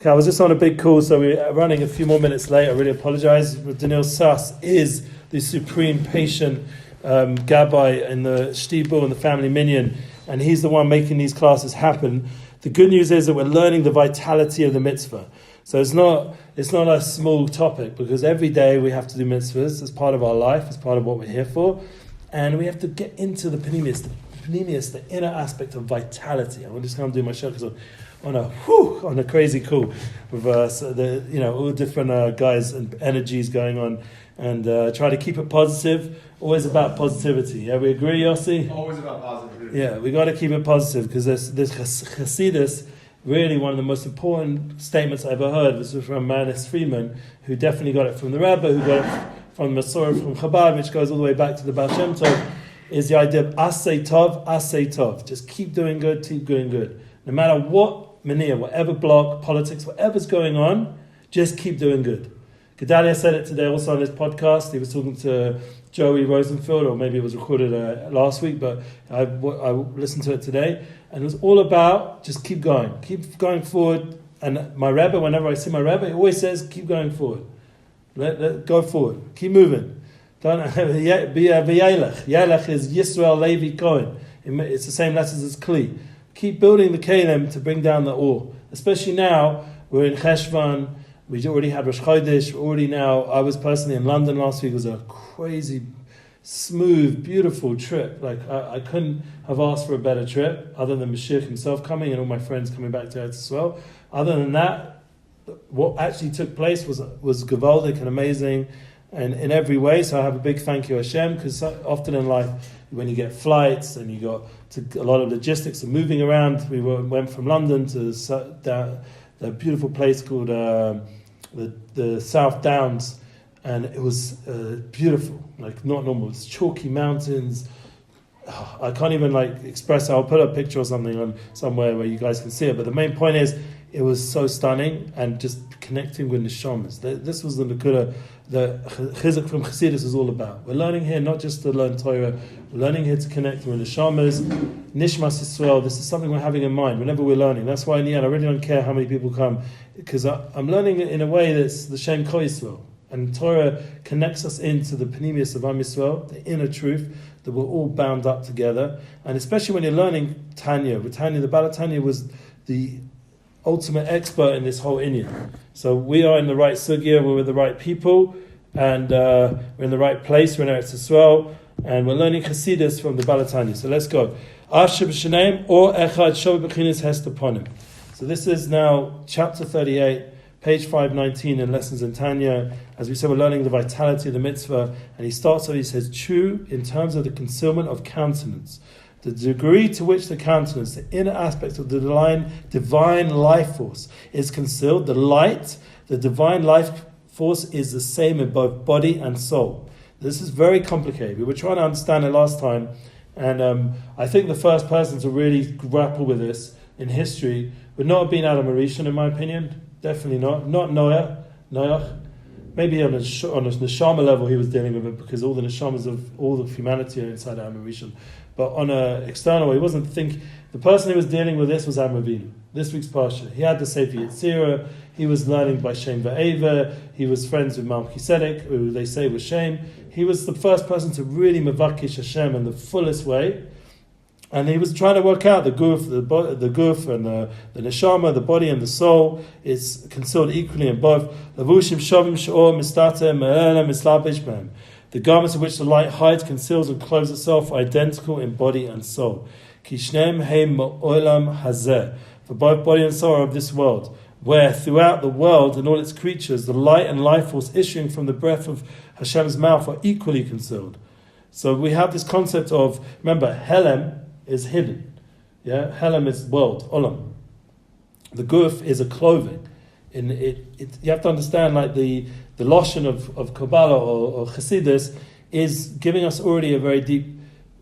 Okay, I was just on a big call, so we're running a few more minutes late. I really apologize. Daniel Sass is the supreme patient Gabbai in the Shtibur and the family minyan, and he's the one making these classes happen. The good news is that we're learning the vitality of the mitzvah. So it's not a small topic, because every day we have to do mitzvahs as part of our life, as part of what we're here for, and we have to get into the panemius, the inner aspect of vitality. I'm just going to do my show because on a crazy call with all the different guys and energies going on, and try to keep it positive. Always about positivity. Yeah, we agree, Yossi? Always about positivity. Yeah, we got to keep it positive, because this Chassidus, really one of the most important statements I ever heard was from Marcheshvon, who definitely got it from the Rebbe, who got it from Masorah, from Chabad, which goes all the way back to the Baal Shem Tov, is the idea of asay tov. Just keep doing good, keep doing good. No matter what mania, whatever block, politics, whatever's going on, just keep doing good. Gedalia said it today also on his podcast. He was talking to Joey Rosenfield, or maybe it was recorded last week, but I listened to it today, and it was all about just keep going forward. And my Rebbe, whenever I see my Rebbe, he always says, keep going forward. Let go forward. Keep moving. Don't be a Yelech. Yelech is Yisrael Levi Cohen. It's the same letters as Kli. Keep building the Kalim to bring down the ore. Especially now, we're in Cheshvan. We already had Rosh Chodesh. I was personally in London last week. It was a crazy, smooth, beautiful trip. Like, I couldn't have asked for a better trip, other than Mashiach himself coming and all my friends coming back to Eretz as well. Other than that, what actually took place was gewaldic and amazing, and in every way. So I have a big thank you Hashem, because often in life, when you get flights and you got a lot of logistics and moving around, we went from London to the beautiful place called the South Downs, and it was beautiful, like not normal. It's chalky mountains. I can't even express it. I'll put a picture or something on somewhere where you guys can see it. But the main point is, it was so stunning, and just connecting with neshamas. This was the Nakuda the Chizzuk from Chassidus is all about. We're learning here not just to learn Torah, we're learning here to connect with neshamas, Nishmas Yisrael. This is something we're having in mind whenever we're learning. That's why in the end I really don't care how many people come, because I'm learning it in a way that's the Shem Kol Yisrael. And Torah connects us into the Panemius of Am Yisrael, the inner truth, that we're all bound up together. And especially when you're learning Tanya. With Tanya, the Baal Tanya was the ultimate expert in this whole Inyan. So we are in the right sugya, we're with the right people, and we're in the right place, we're in Eretz Yisrael, and we're learning Chassidus from the Baal Tanya. So let's go. Asher b'sheneim or echad shov b'chinas hest upon him. So this is now chapter 38, page 519 in Lessons in Tanya. As we said, we're learning the vitality of the mitzvah, and he starts off, he says, true in terms of the concealment of countenance. The degree to which the countenance, the inner aspect of the divine life force is concealed, the light, the divine life force is the same in both body and soul. This is very complicated. We were trying to understand it last time, and I think the first person to really grapple with this in history would not have been Adam Harishon, in my opinion. Definitely not. Not Noach. Maybe on a neshama level he was dealing with it, because all the neshamas of all of humanity are inside Adam Harishon. But on an external way, he wasn't thinking. The person who was dealing with this was Adam Avinu. This week's parsha. He had the Sefer Yetzirah. He was learning by Shem Va'eva. He was friends with Melchizedek, who they say was Shem. He was the first person to really mevakish Hashem in the fullest way. And he was trying to work out the guf, the guf and the neshama, the body and the soul is concealed equally in both. Lavushim shavim she'or mistate me'ela mislabish b'hem. The garments of which the light hides, conceals, and clothes itself are identical in body and soul. Kishnem heim ma'olam hazeh. For both body and soul are of this world, where throughout the world and all its creatures, the light and life force issuing from the breath of Hashem's mouth are equally concealed. So we have this concept of, remember, Helem is hidden. Yeah, Helem is world, Olam. The guf is a clothing. You have to understand, like the Lashon of Kabbalah or Chassidus is giving us already a very deep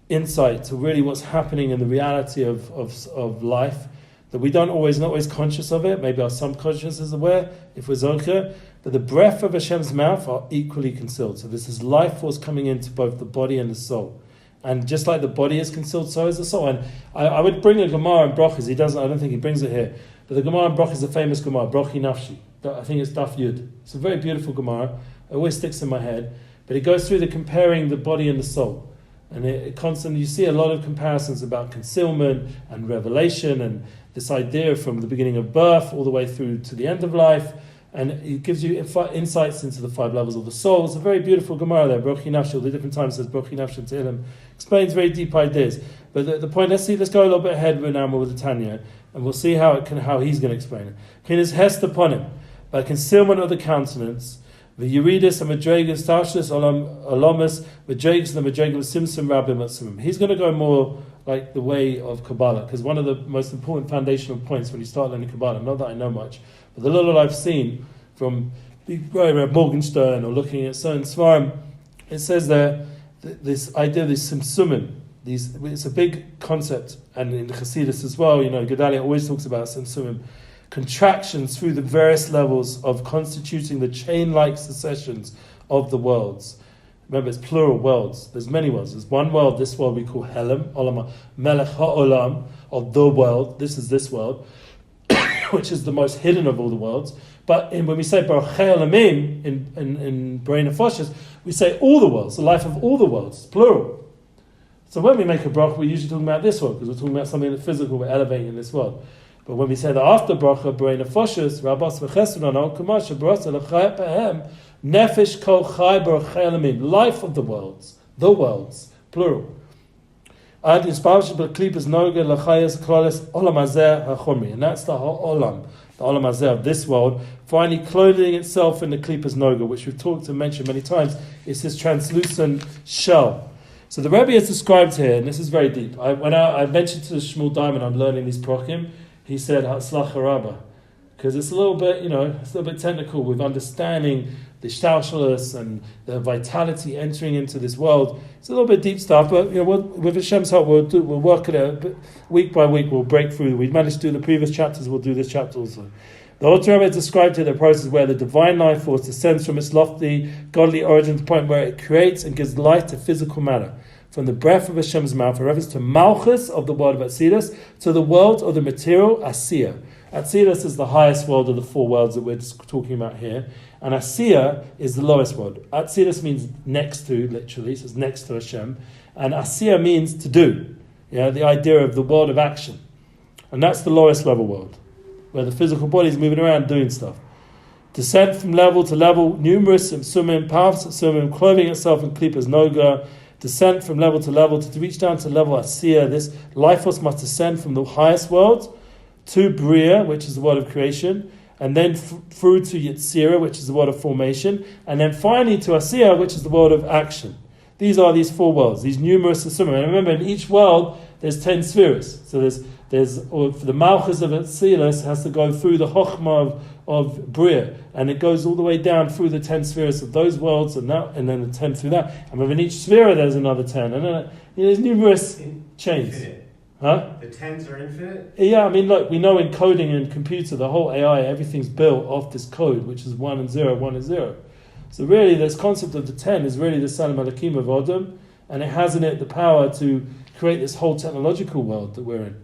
insight to really what's happening in the reality of life, that we not always conscious of it. Maybe our subconscious is aware, if we're Zocher, but the breath of Hashem's mouth are equally concealed. So this is life force coming into both the body and the soul. And just like the body is concealed, so is the soul. And I would bring a Gemara in Brachas. I don't think he brings it here. But the Gemara in Broch is a famous Gemara, Brochi Nafshi. I think it's Daf Yud. It's a very beautiful Gemara. It always sticks in my head. But it goes through the comparing the body and the soul. And it constantly, you see a lot of comparisons about concealment and revelation and this idea from the beginning of birth all the way through to the end of life. And it gives you insights into the 5 levels of the soul. It's a very beautiful Gemara there. Brochi Nafshi, all the different times it says Brochi Nafshi and Tehillim. Explains very deep ideas. But the point, let's go a little bit ahead now with the Tanya, and we'll see how he's going to explain it. His hest upon him, by concealment of the countenance, the Euridis and Madregas, Tashlis, Olamas, Madregas and the Madregas, Simsim, Rabbim, Matsumim. He's going to go more like the way of Kabbalah, because one of the most important foundational points when you start learning Kabbalah, not that I know much, but the little I've seen from Reb Morgenstern or looking at certain Svarim, it says there, this idea of these Simsumim, it's a big concept, and in the Chassidus as well, Gedalia always talks about Simsumim, contractions through the various levels of constituting the chain-like successions of the worlds. Remember, it's plural worlds. There's many worlds. There's one world, this world we call Helam, Olam, Melech HaOlam, or the world. This is this world, which is the most hidden of all the worlds. But when we say Baruch Elamim in Brain of Foshes, we say all the worlds, the life of all the worlds, plural. So when we make a brach, we're usually talking about this world, because we're talking about something that's physical, we're elevating in this world. But when we say the after bracha, Brain of Foshes, Rabbas v'Chesron al Kumash, Brasa l'Chai Pehem, Nefesh Kol Chai Baruch Elamim, life of the worlds, plural. Ad Yispavish B'Klippas Noga l'Chayas Kloles Olam Hazeh HaChomri, and that's the whole Olam, the Olam Hazeh of this world, finally clothing itself in the Klippas Noga, which we've talked and mentioned many times. It's this translucent shell. So the Rebbe has described here, and this is very deep. When I mentioned to Shmuel Diamond, I'm learning these prokim, he said Hatzlacha Rabbah, because it's a little bit technical with understanding the shtalshalus and the vitality entering into this world. It's a little bit deep stuff, but with Hashem's help, we'll work it out week by week. We'll break through. We've managed to do the previous chapters. We'll do this chapter also. The Alter Rebbe described here the process where the divine life force descends from its lofty godly origin to the point where it creates and gives life to physical matter. From the breath of Hashem's mouth, in reference to Malchus of the world of Atzilus, to the world of the material Asiya. Atzilus is the highest world of the 4 worlds that we're talking about here, and Asiya is the lowest world. Atzilus means next to, literally, so it's next to Hashem, and Asiya means to do. The idea of the world of action, and that's the lowest level world, where the physical body is moving around doing stuff. Descent from level to level, numerous Simsumim, powerful Simsumim, clothing itself in Klippas Noga. Descent from level to level to reach down to level Asiya. This life force must descend from the highest world to Bria, which is the world of creation, and then through to Yetzirah, which is the world of formation, and then finally to Asiya, which is the world of action. These are these 4 worlds, these numerous Asumim. And remember, in each world, there's 10 spheres. So for the Malchus of Atzilus has to go through the Chochmah of Bria, and it goes all the way down through the 10 spheres of those worlds, and then the 10 through that. And within each sphere, there's another 10. And then there's numerous chains. Infinite. Huh? The 10s are infinite? Yeah, I mean, look, we know in coding and computer, the whole AI, everything's built off this code, which is 1 and 0, 1 and 0. So really, this concept of the 10 is really the Salam Alakim of Adam, and it has in it the power to create this whole technological world that we're in.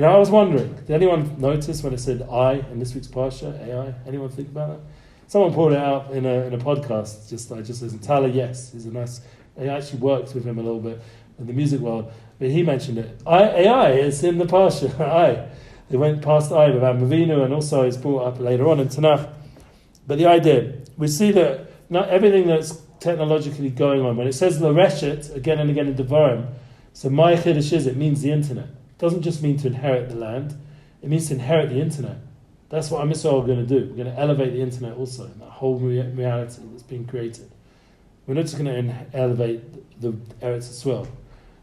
I was wondering, did anyone notice when it said I in this week's Parsha, AI? Anyone think about that? Someone pulled it out in a podcast, I just listened. Tyler, yes, he's I actually worked with him a little bit in the music world, but he mentioned it. AI is in the Parsha, I. They went past I with Avinu, and also it's brought up later on in Tanakh. But the idea, we see that not everything that's technologically going on, when it says L'reshet, again and again in Devarim, so my Chiddush is, it means the internet. It doesn't just mean to inherit the land, it means to inherit the internet. That's what Am Yisrael are going to do. We're going to elevate the internet also, that whole reality that's being created. We're not just going to elevate the Eretz Yisrael.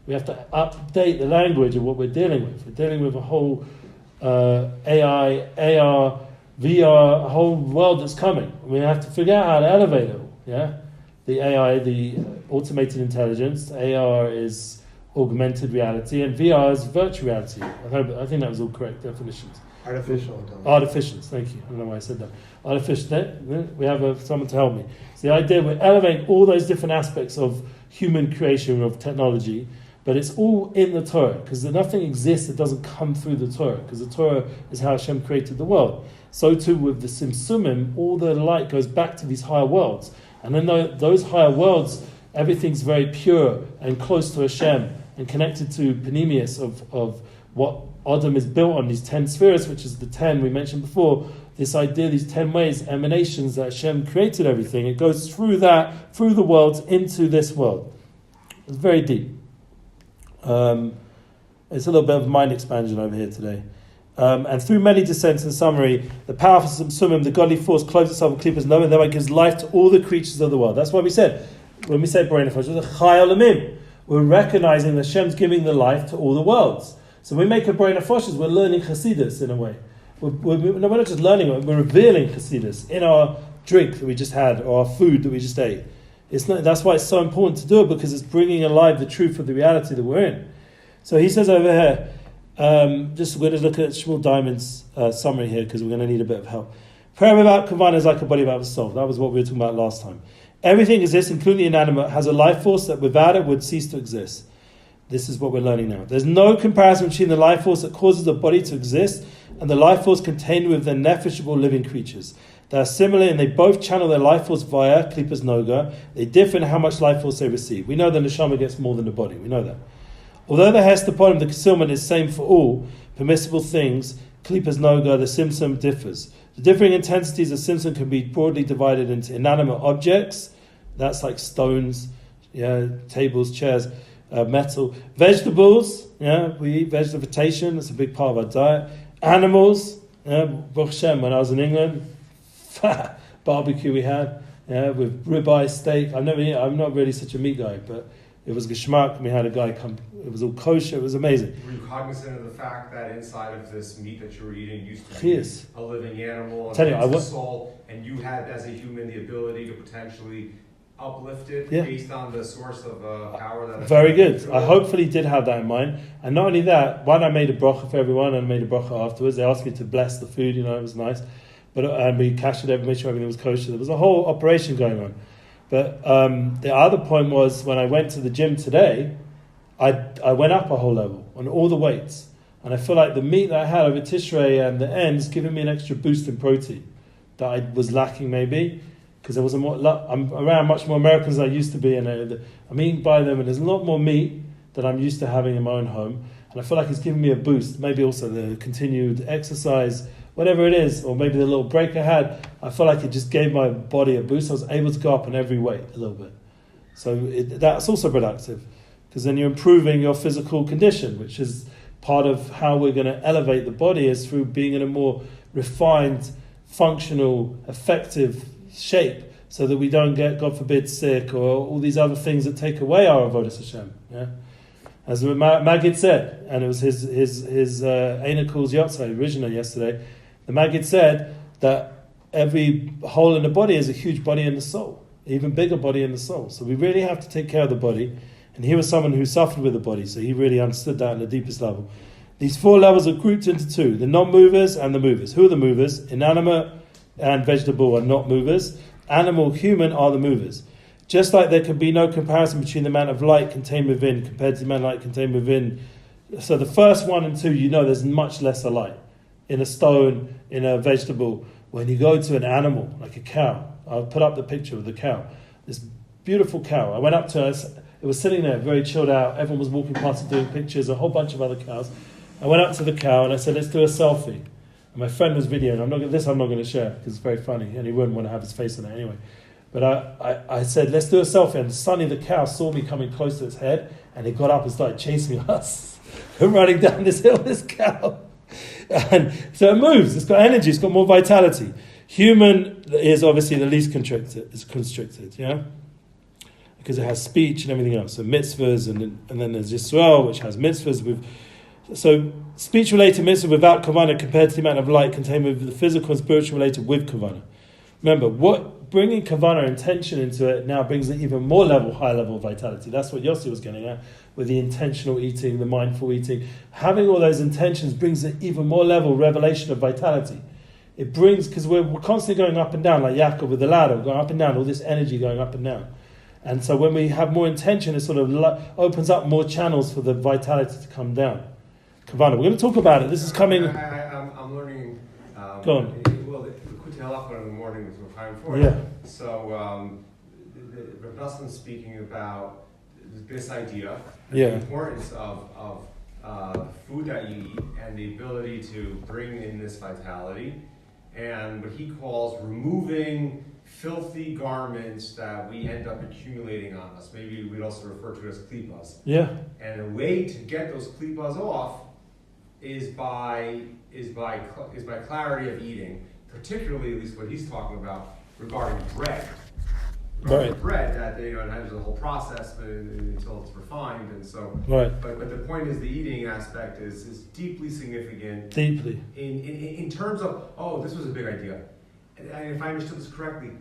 We have to update the language of what we're dealing with. We're dealing with a whole AI, AR, VR, a whole world that's coming. We have to figure out how to elevate it all. Yeah, the AI, the automated intelligence. AR is augmented reality, and VR is virtual reality. I think that was all correct definitions. Artificial. Thank you. I don't know why I said that. Artificial. We have someone to help me. So the idea, we're elevating all those different aspects of human creation, of technology, But it's all in the Torah, because nothing exists that doesn't come through the Torah, because the Torah is how Hashem created the world. So too with the Simsumim, all the light goes back to these higher worlds. And then those higher worlds, everything's very pure and close to Hashem and connected to Panemius of what Adam is built on, these 10 spheres, which is the 10 we mentioned before, this idea, these 10 ways, emanations that Hashem created everything. It goes through that, through the worlds, into this world. It's very deep. It's a little bit of mind expansion over here today. And through many descents, in summary, the powerful Sumim, the godly force, clothes itself with klippos noga, and thereby gives life to all the creatures of the world. That's why we said, when we say Borei Nefesh, it's a Chai Olamim. We're recognizing that Hashem's giving the life to all the worlds. So when we make a Borei Nefesh, we're learning Chassidus in a way. We're not just learning it, we're revealing Chassidus in our drink that we just had, or our food that we just ate. That's why it's so important to do it, because it's bringing alive the truth of the reality that we're in. So he says over here, just we're going to look at Shmuel Diamond's summary here, because we're going to need a bit of help. Prayer without kavanah is like a body without a soul. That was what we were talking about last time. Everything exists, including the inanimate, has a life force that without it would cease to exist. This is what we're learning now. There's no comparison between the life force that causes the body to exist and the life force contained within the nefesh of all living creatures. They are similar and they both channel their life force via klippos noga. They differ in how much life force they receive. We know the neshama gets more than the body. We know that. Although the hestapon, the concealment, is same for all permissible things, klippos noga, the simsum, differs. The differing intensities of simsum can be broadly divided into inanimate objects. That's like stones, tables, chairs, metal. Vegetables, we eat vegetation. That's a big part of our diet. Animals, Baruch Hashem, when I was in England, barbecue we had, with ribeye, steak. I'm not really such a meat guy, but it was geschmack. We had a guy come, it was all kosher, it was amazing. Were you cognizant of the fact that inside of this meat that you were eating used to be a living animal, a soul, and you had, as a human, the ability to potentially uplift it based on the source of power that... Very good. I hopefully did have that in mind. And not only that, one, I made a bracha for everyone, and I made a bracha afterwards. They asked me to bless the food, it was nice. And we cashed it, made sure everything was kosher. There was a whole operation going on. But the other point was, when I went to the gym today, I went up a whole level on all the weights. And I feel like the meat that I had over Tishrei and the ends giving me an extra boost in protein that I was lacking maybe, because there was I'm around much more Americans than I used to be, and I'm eating by them, and there's a lot more meat that I'm used to having in my own home. And I feel like it's giving me a boost. Maybe also the continued exercise, whatever it is, or maybe the little break I had, I feel like it just gave my body a boost. I was able to go up on every weight a little bit. So that's also productive, because then you're improving your physical condition, which is part of how we're going to elevate the body, is through being in a more refined, functional, effective shape, so that we don't get, God forbid, sick or all these other things that take away our avodas Hashem. As Maggid said, and it was his Eina Kul's Yotzai, originally yesterday, the Maggid said that every hole in the body is a huge body in the soul, even bigger body in the soul. So we really have to take care of the body. And he was someone who suffered with the body, so he really understood that at the deepest level. These 4 levels are grouped into 2, the non-movers and the movers. Who are the movers? Inanimate and vegetable are not movers. Animal, human are the movers. Just like there can be no comparison between the amount of light contained within compared to the amount of light contained within. So the first 1 and 2, there's much lesser light. In a stone, in a vegetable. When you go to an animal, like a cow, I'll put up the picture of the cow. This beautiful cow. I went up to it, it was sitting there, very chilled out. Everyone was walking past it doing pictures, a whole bunch of other cows. I went up to the cow and I said, let's do a selfie. And my friend was videoing. I'm not going to share because it's very funny, and he wouldn't want to have his face in it anyway. But I said, let's do a selfie. And Sonny the cow saw me coming close to its head, and he got up and started chasing us. We're running down this hill, this cow. And so it moves. It's got energy. It's got more vitality. Human is obviously the least constricted. It's constricted, because it has speech and everything else. So mitzvahs, and then there's Yisrael, which has mitzvahs. So speech-related mitzvah without kavanah compared to the amount of light contained with the physical and spiritual related with kavanah. Remember, bringing kavanah intention into it now brings an even more higher level of vitality. That's what Yossi was getting at with the intentional eating, the mindful eating. Having all those intentions brings an even more level revelation of vitality. It brings, because we're constantly going up and down, like Yaakov with the ladder, going up and down, all this energy going up and down. And so when we have more intention, it sort of opens up more channels for the vitality to come down. Kavana, we're going to talk about it. This is coming. I'm learning. Go on. Well, the Kutelach in the morning is what I'm for. Yeah. So, Rabbi speaking about this idea, the importance of food that you eat and the ability to bring in this vitality, and what he calls removing filthy garments that we end up accumulating on us. Maybe we'd also refer to it as klipas. Yeah. And a way to get those klipas off is by clarity of eating, particularly at least what he's talking about regarding bread. Right. Bread that it has a whole process until it's refined, and so. Right. But the point is, the eating aspect is deeply significant. Deeply. In terms of this was a big idea, and if I understood this correctly,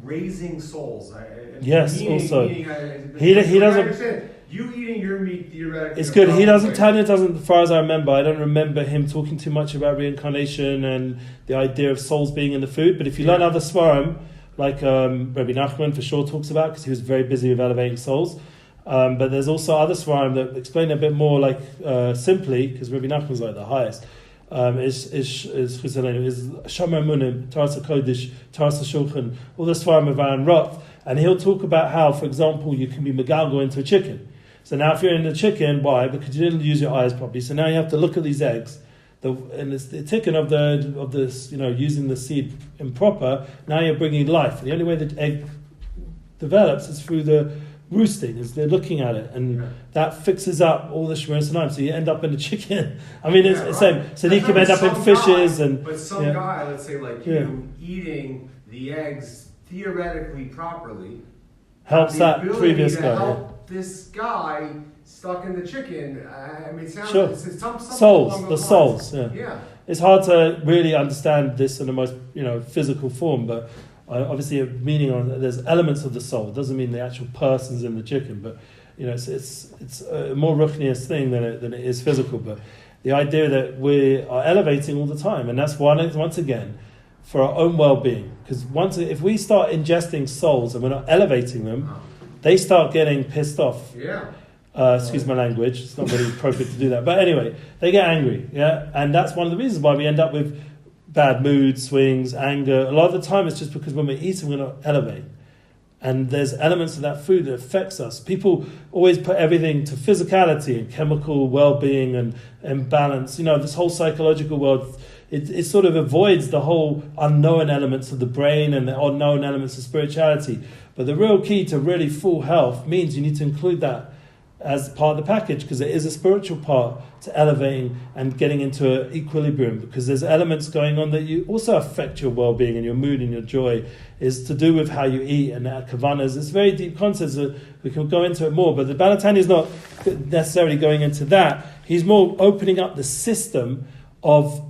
raising souls. Yes. He doesn't. Understand. You eating your meat theoretically. It's good. He doesn't. Tanya doesn't. As far as I remember, I don't remember him talking too much about reincarnation and the idea of souls being in the food. But if you learn other svarim, like Rabbi Nachman for sure talks about, because he was very busy with elevating souls. But there's also other svarim that explain a bit more like simply, because Rabbi Nachman's like the highest. Is Shomer Munim, Taras HaKodesh, Taras HaShulchan, all the svarim of Aaron Roth, and he'll talk about how, for example, you can be megalgo into a chicken. So now if you're in the chicken, why? Because you didn't use your eyes properly. So now you have to look at these eggs. And it's the chicken of this, using the seed improper. Now you're bringing life. The only way the egg develops is through the roosting, is they're looking at it, and that fixes up all the shmeris and so you end up in a chicken. I mean, it's the same. So you can end up in fishes But some guy, let's say like you, eating the eggs theoretically properly helps that previous guy. Help this guy stuck in the chicken. I mean, it sounds it's some souls, the souls. Yeah. It's hard to really understand this in the most physical form, but obviously a meaning on there's elements of the soul. It doesn't mean the actual person's in the chicken, but it's a more ruchnius thing than it is physical. But the idea that we are elevating all the time, and that's once again for our own well-being. Because if we start ingesting souls and we're not elevating them, they start getting pissed off. Yeah. Excuse my language. It's not really appropriate to do that. But anyway, they get angry. Yeah, and that's one of the reasons why we end up with bad mood swings, anger. A lot of the time, it's just because when we're eating, we're not elevating. And there's elements of that food that affects us. People always put everything to physicality and chemical well-being and balance. This whole psychological world, it sort of avoids the whole unknown elements of the brain and the unknown elements of spirituality. But the real key to really full health means you need to include that as part of the package, because there is a spiritual part to elevating and getting into an equilibrium, because there's elements going on that you also affect your well-being and your mood and your joy, is to do with how you eat and kavanas. It's very deep concepts that we can go into it more, but the Balatani is not necessarily going into that. He's more opening up the system of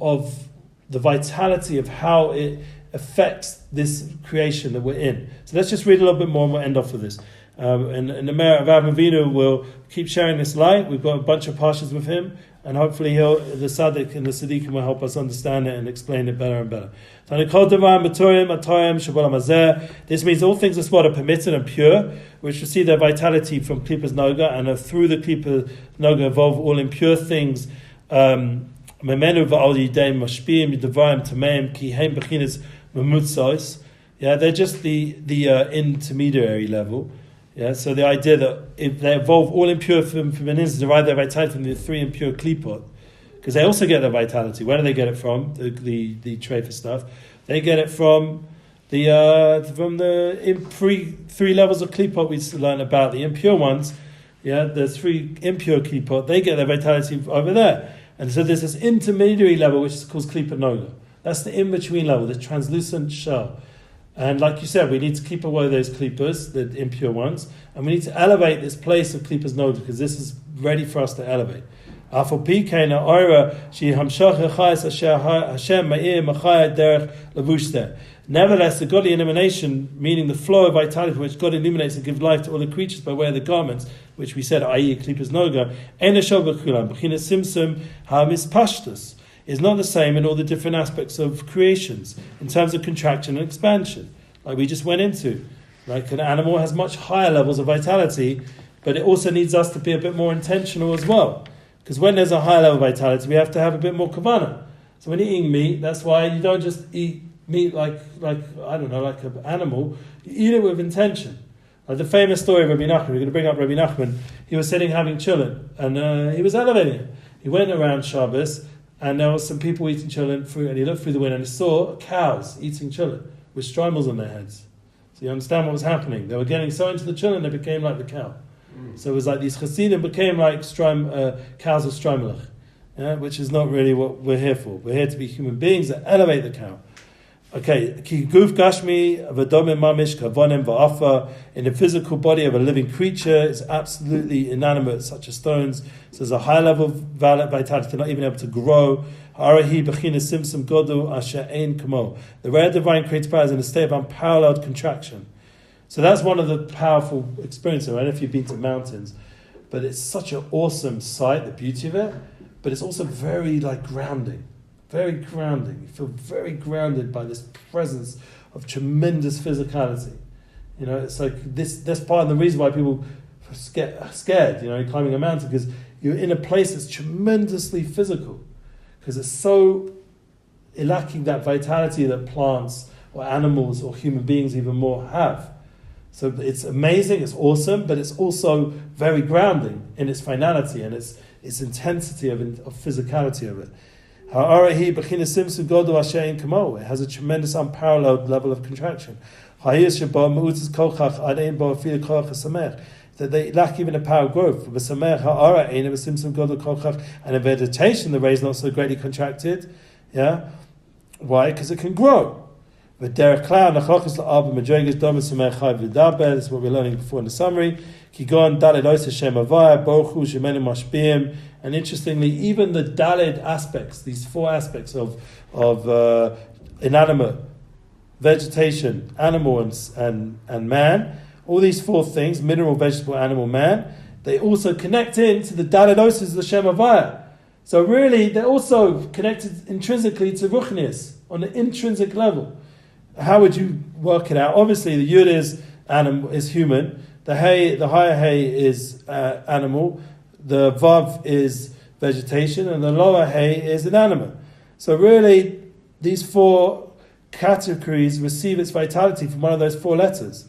the vitality of how it affects this creation that we're in. So let's just read a little bit more and we'll end off with this. And the Meir of Avraham Avinu will keep sharing this light. We've got a bunch of parshas with him, and hopefully the Tzaddik and the Tzaddikim will help us understand it and explain it better and better. This means all things are permitted and pure, which receive their vitality from Klipas Noga, and through the Klipas Noga evolve all impure things. Yeah, they're just the intermediary level. Yeah, so the idea that if they evolve all impure from derive their vitality from the three impure klipot, because they also get their vitality. Where do they get it from? The trefa stuff. They get it from the three levels of klipot we learned about. The impure ones, the three impure klipot, they get their vitality over there. And so there's this intermediary level which is called klipa noga. That's the in-between level, the translucent shell. And like you said, we need to keep away those klipas, the impure ones, and we need to elevate this place of klipas noga, because this is ready for us to elevate. Nevertheless, the godly illumination, meaning the flow of vitality which God illuminates and gives life to all the creatures by way of the garments, which we said, i.e. klipas noga, is not the same in all the different aspects of creations, in terms of contraction and expansion, like we just went into. Like an animal has much higher levels of vitality, but it also needs us to be a bit more intentional as well. Because when there's a high level of vitality, we have to have a bit more kavanah. So when you're eating meat, that's why you don't just eat meat like I don't know, like an animal. You eat it with intention. Like the famous story of Rabbi Nachman, we're going to bring up Rabbi Nachman. He was sitting having chillin, and he was elevating it. He went around Shabbos, and there was some people eating chillin fruit, and he looked through the window and he saw cows eating chillin with strymals on their heads. So you understand what was happening. They were getting so into the chillin, they became like the cow. So it was like these chassidim became like cows of strymalach, which is not really what we're here for. We're here to be human beings that elevate the cow. Okay, ki guf gashmi v'domim mamish kavonim va'afa, in the physical body of a living creature is absolutely inanimate, such as stones. So there's a high level of vitality, they're not even able to grow. Harahi b'china simsim godu asher ein kamo. The rare divine creative power is in a state of unparalleled contraction. So that's one of the powerful experiences. I don't know if you've been to mountains, but it's such an awesome sight, the beauty of it. But it's also very grounding. Very grounding. You feel very grounded by this presence of tremendous physicality. It's like that's part of the reason why people get scared, climbing a mountain, because you're in a place that's tremendously physical. Because it's so lacking that vitality that plants or animals or human beings even more have. So it's amazing, it's awesome, but it's also very grounding in its finality and its intensity of physicality of it. It has a tremendous unparalleled level of contraction. That they lack even a power of growth. And in vegetation, the ray is not so greatly contracted. Yeah, why? Because it can grow. This is what we're learning before in the summary. And interestingly, even the Daled aspects, these four aspects of inanimate, vegetation, animal, and man, all these four things, mineral, vegetable, animal, man, they also connect into the Daled Oses of the Shem Havaya. So really, they're also connected intrinsically to Ruchnius, on an intrinsic level. How would you work it out? Obviously, the Yud is human, the higher Hay is animal, the Vav is vegetation, and the lower Hay is inanimate. So really, these four categories receive its vitality from one of those four letters.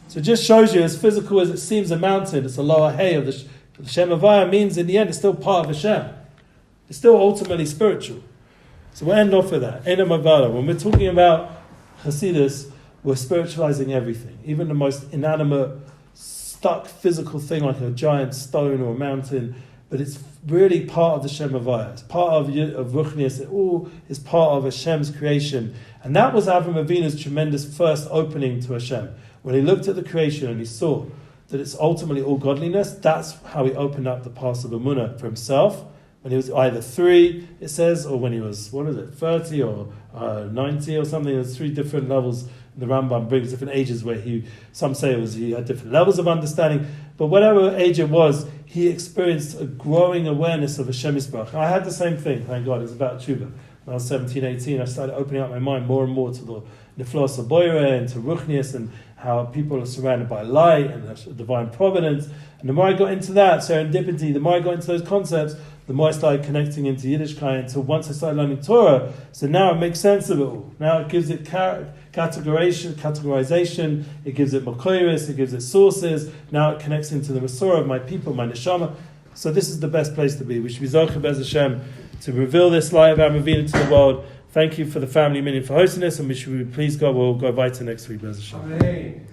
So it just shows you, as physical as it seems a mountain, it's a lower Hay of the Shem Havaya, means in the end it's still part of Hashem. It's still ultimately spiritual. So we'll end off with that. Eina Mavala. When we're talking about Chassidus, we're spiritualizing everything, even the most inanimate, stuck physical thing like a giant stone or a mountain, but it's really part of the Shem Havaya. It's part of Ruchnius. It all is part of Hashem's creation. And that was Avram Avinu's tremendous first opening to Hashem. When he looked at the creation and he saw that it's ultimately all godliness, that's how he opened up the path of Emunah for himself. When he was either 3, it says, or when he was, 30 or 90 or something. There's 3 different levels. The Rambam brings different ages where some say he had different levels of understanding. But whatever age it was, he experienced a growing awareness of Hashem Yisbarach. I had the same thing, thank God. It was about Tshuva. When I was 17, 18, I started opening up my mind more and more to the Niflos Aboyre and to Ruchnius and how people are surrounded by light and divine providence. And the more I got into that, serendipity, the more I got into those concepts, the more I started connecting into Yiddishkeit until once I started learning Torah. So now it makes sense of it all. Now it gives it categorization, it gives it Makoiris, it gives it sources. Now it connects into the Masorah of my people, my Neshama. So this is the best place to be. We should be Zocheh Bez Hashem to reveal this light of Avram Avinu to the world. Thank you for the family minyan for hosting this, and we should be pleased God. We'll go weiter next week, Bez Hashem. Amen.